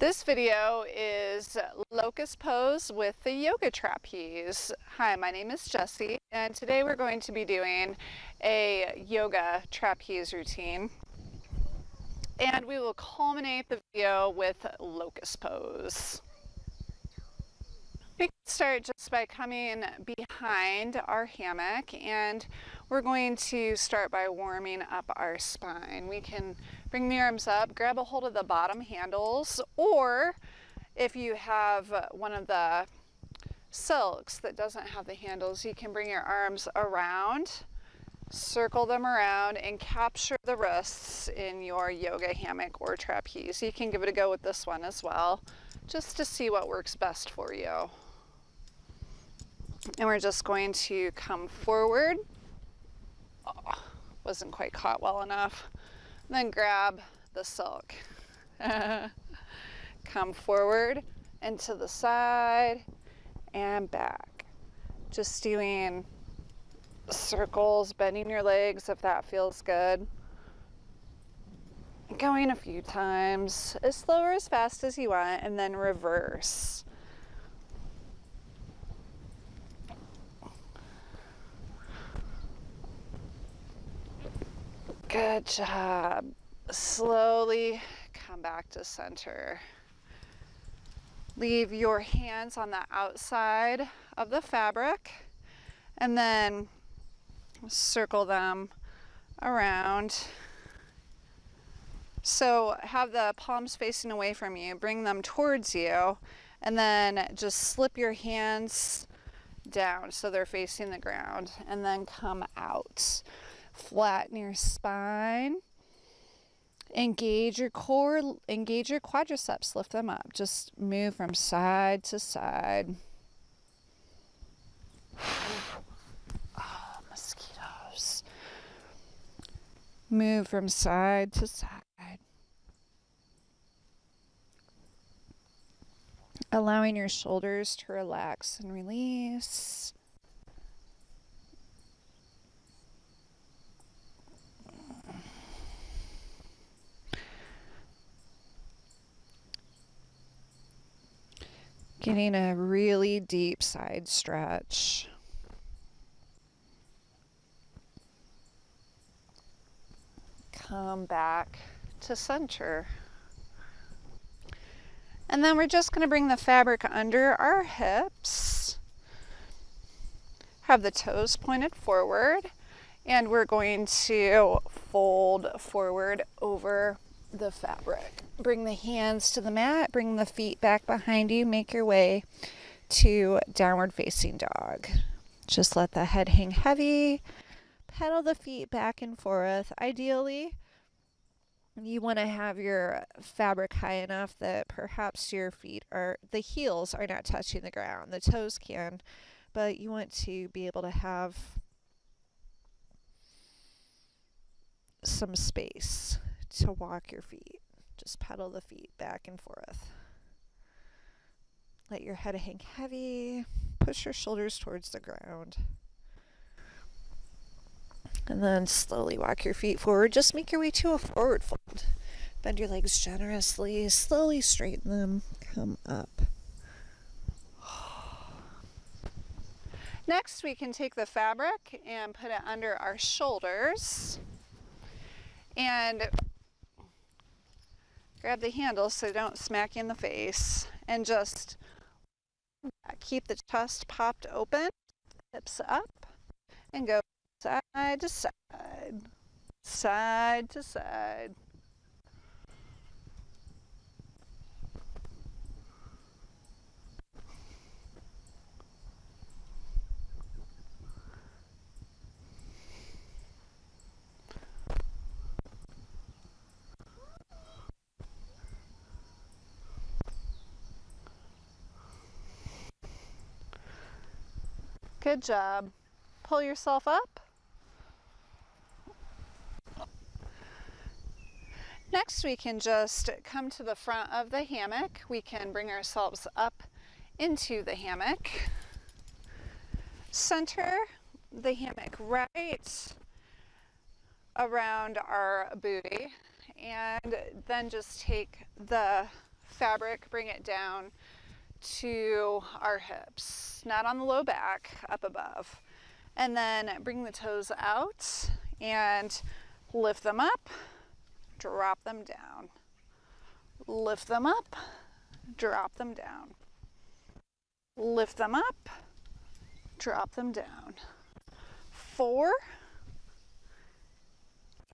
This video is locust pose with the yoga trapeze. Hi, my name is Jessie, and today we're going to be doing a yoga trapeze routine. And we will culminate the video with locust pose. We can start just by coming behind our hammock, and we're going to start by warming up our spine. We can bring the arms up, grab a hold of the bottom handles, or if you have one of the silks that doesn't have the handles, you can bring your arms around, circle them around, and capture the wrists in your yoga hammock or trapeze. You can give it a go with this one as well, just to see what works best for you. And we're just going to come forward. Oh, wasn't quite caught well enough. And then grab the silk. Come forward and to the side and back. Just doing circles, bending your legs if that feels good. Going a few times, as slow or as fast as you want, and then reverse. Good job. Slowly come back to center. Leave your hands on the outside of the fabric and then circle them around. So have the palms facing away from you, bring them towards you, and then just slip your hands down so they're facing the ground, and then come out. Flatten your spine, engage your core, engage your quadriceps, lift them up. Just move from side to side. Oh, mosquitoes. Move from side to side. Allowing your shoulders to relax and release. Getting a really deep side stretch. Come back to center. And then we're just going to bring the fabric under our hips. Have the toes pointed forward. And we're going to fold forward over the fabric. Bring the hands to the mat, bring the feet back behind you, make your way to downward facing dog. Just let the head hang heavy, pedal the feet back and forth. Ideally, you want to have your fabric high enough that perhaps the heels are not touching the ground. The toes can, but you want to be able to have some space to walk your feet. Just pedal the feet back and forth. Let your head hang heavy. Push your shoulders towards the ground. And then slowly walk your feet forward. Just make your way to a forward fold. Bend your legs generously. Slowly straighten them. Come up. Next, we can take the fabric and put it under our shoulders. And grab the handles so they don't smack you in the face, and just keep the chest popped open, hips up, and go side to side, side to side. Good job. Pull yourself up. Next, we can just come to the front of the hammock. We can bring ourselves up into the hammock. Center the hammock right around our booty, and then just take the fabric, bring it down to our hips, not on the low back, up above. And then bring the toes out and lift them up, drop them down. Lift them up, drop them down. Lift them up, drop them down. 4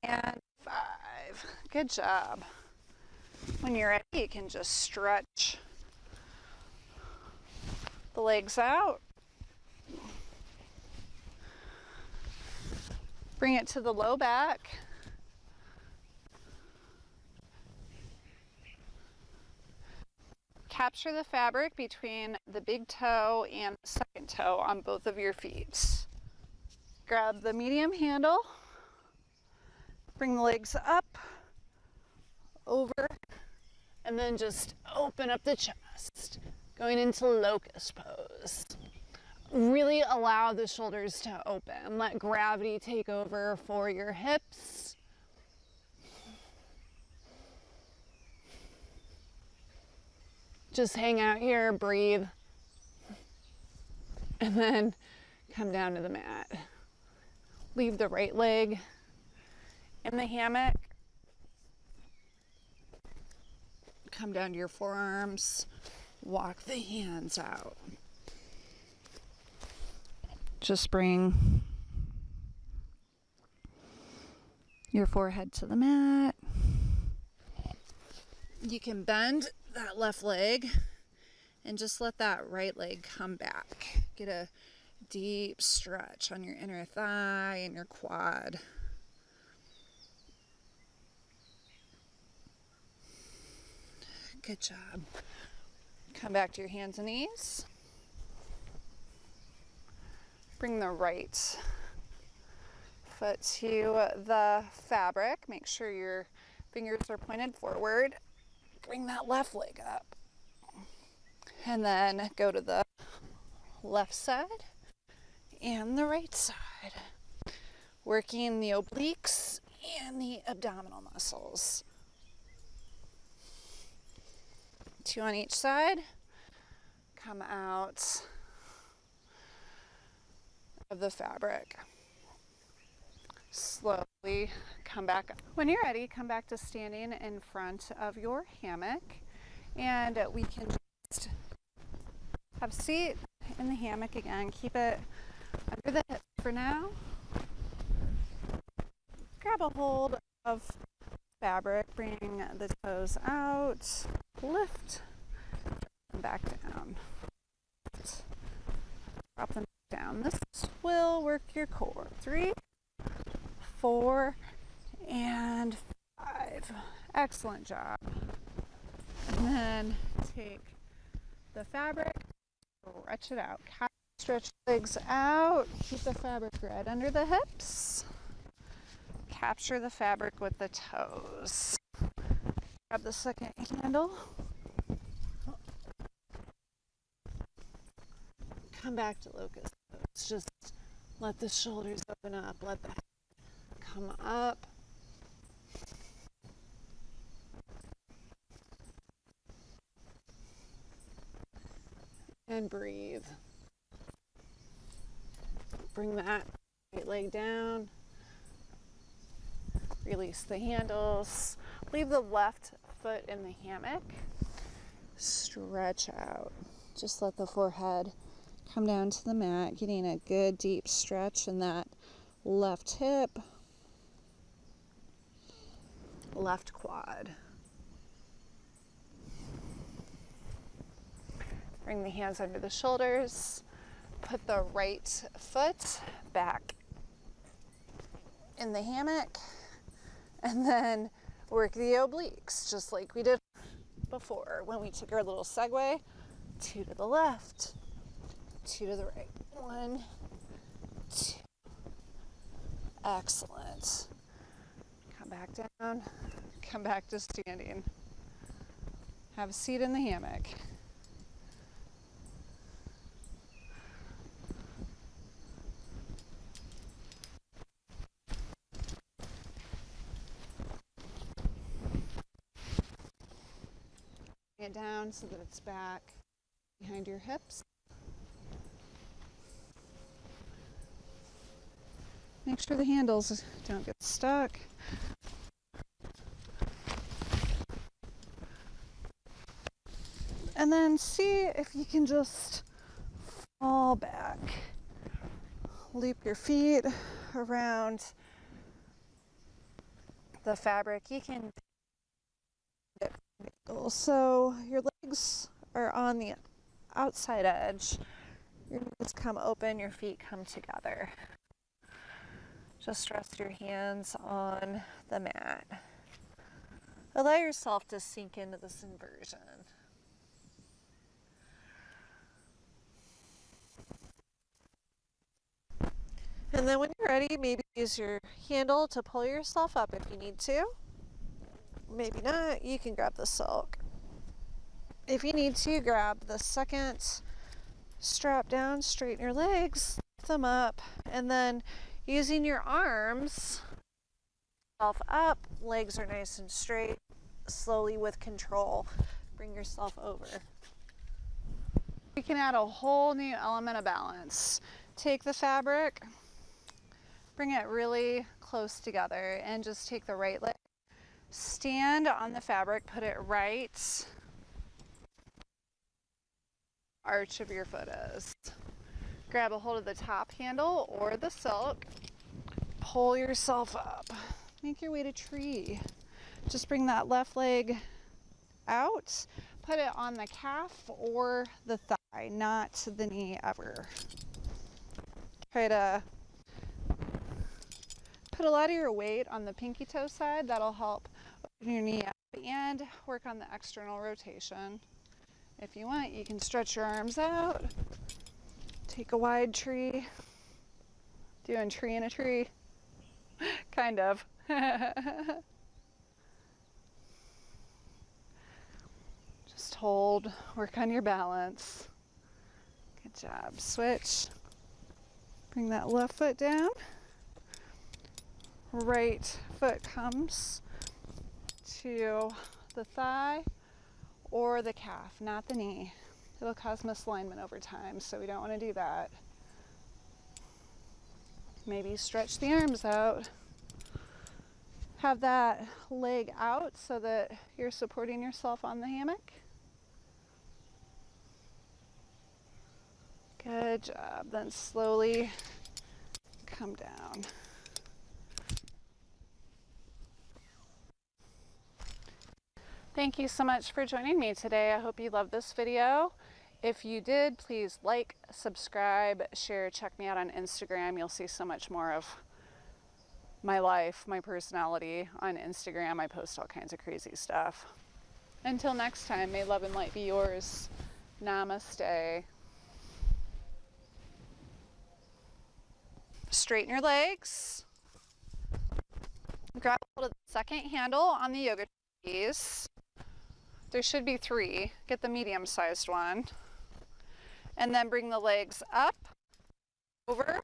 and 5. Good job. When you're ready, you can just stretch the legs out. Bring it to the low back. Capture the fabric between the big toe and the second toe on both of your feet. Grab the medium handle. Bring the legs up, over, and then just open up the chest, going into locust pose. Really allow the shoulders to open. Let gravity take over for your hips. Just hang out here, breathe, and then come down to the mat. Leave the right leg in the hammock. Come down to your forearms. Walk the hands out. Just bring your forehead to the mat. You can bend that left leg and just let that right leg come back. Get a deep stretch on your inner thigh and your quad. Good job. Come back to your hands and knees. Bring the right foot to the fabric. Make sure your fingers are pointed forward. Bring that left leg up. And then go to the left side and the right side. Working the obliques and the abdominal muscles. 2 on each side. Come out of the fabric. Slowly come back up. When you're ready, come back to standing in front of your hammock, and we can just have a seat in the hammock again. Keep it under the hips for now. Grab a hold of fabric, bring the toes out, lift, and back down. Drop them down. This will work your core. 3, 4, and 5. Excellent job. And then take the fabric, stretch it out. Stretch legs out. Keep the fabric right under the hips. Capture the fabric with the toes. Grab the second handle. Come back to locust pose. Just let the shoulders open up. Let the head come up. And breathe. Bring that right leg down. Release the handles. Leave the left foot in the hammock. Stretch out. Just let the forehead come down to the mat, getting a good deep stretch in that left hip, left quad. Bring the hands under the shoulders. Put the right foot back in the hammock. And then work the obliques, just like we did before when we took our little segue. 2 to the left, 2 to the right. 1, 2. Excellent. Come back down. Come back to standing. Have a seat in the hammock. it down so that it's back behind your hips. Make sure the handles don't get stuck. And then see if you can just fall back. Loop your feet around the fabric. You can so your legs are on the outside edge. Your knees come open, your feet come together. Just rest your hands on the mat. Allow yourself to sink into this inversion. And then when you're ready, maybe use your handle to pull yourself up if you need to. Maybe not, you can grab the silk. If you need to, grab the second strap down, straighten your legs, lift them up, and then using your arms, self up, legs are nice and straight, slowly with control, bring yourself over. We can add a whole new element of balance. Take the fabric, bring it really close together, and just take the right leg, stand on the fabric, put it right arch of your foot is. Grab a hold of the top handle or the silk, pull yourself up, make your way to tree. Just bring that left leg out, put it on the calf or the thigh, not the knee ever. Try to put a lot of your weight on the pinky toe side. That'll help open your knee up and work on the external rotation. If you want, you can stretch your arms out, take a wide tree, doing tree in a tree, kind of. Just hold, work on your balance. Good job. Switch. Bring that left foot down. Right foot comes to the thigh or the calf, not the knee. It'll cause misalignment over time, so we don't want to do that. Maybe stretch the arms out. Have that leg out so that you're supporting yourself on the hammock. Good job. Then slowly come down. Thank you so much for joining me today. I hope you loved this video. If you did, please like, subscribe, share, check me out on Instagram. You'll see so much more of my life, my personality on Instagram. I post all kinds of crazy stuff. Until next time, may love and light be yours. Namaste. Straighten your legs. Grab hold of the second handle on the yoga trapeze. There should be 3. Get the medium-sized one. And then bring the legs up, over,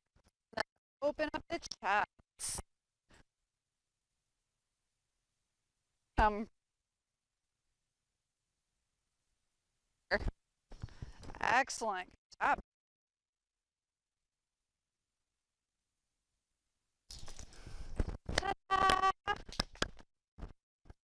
then open up the chest. Excellent. Good job.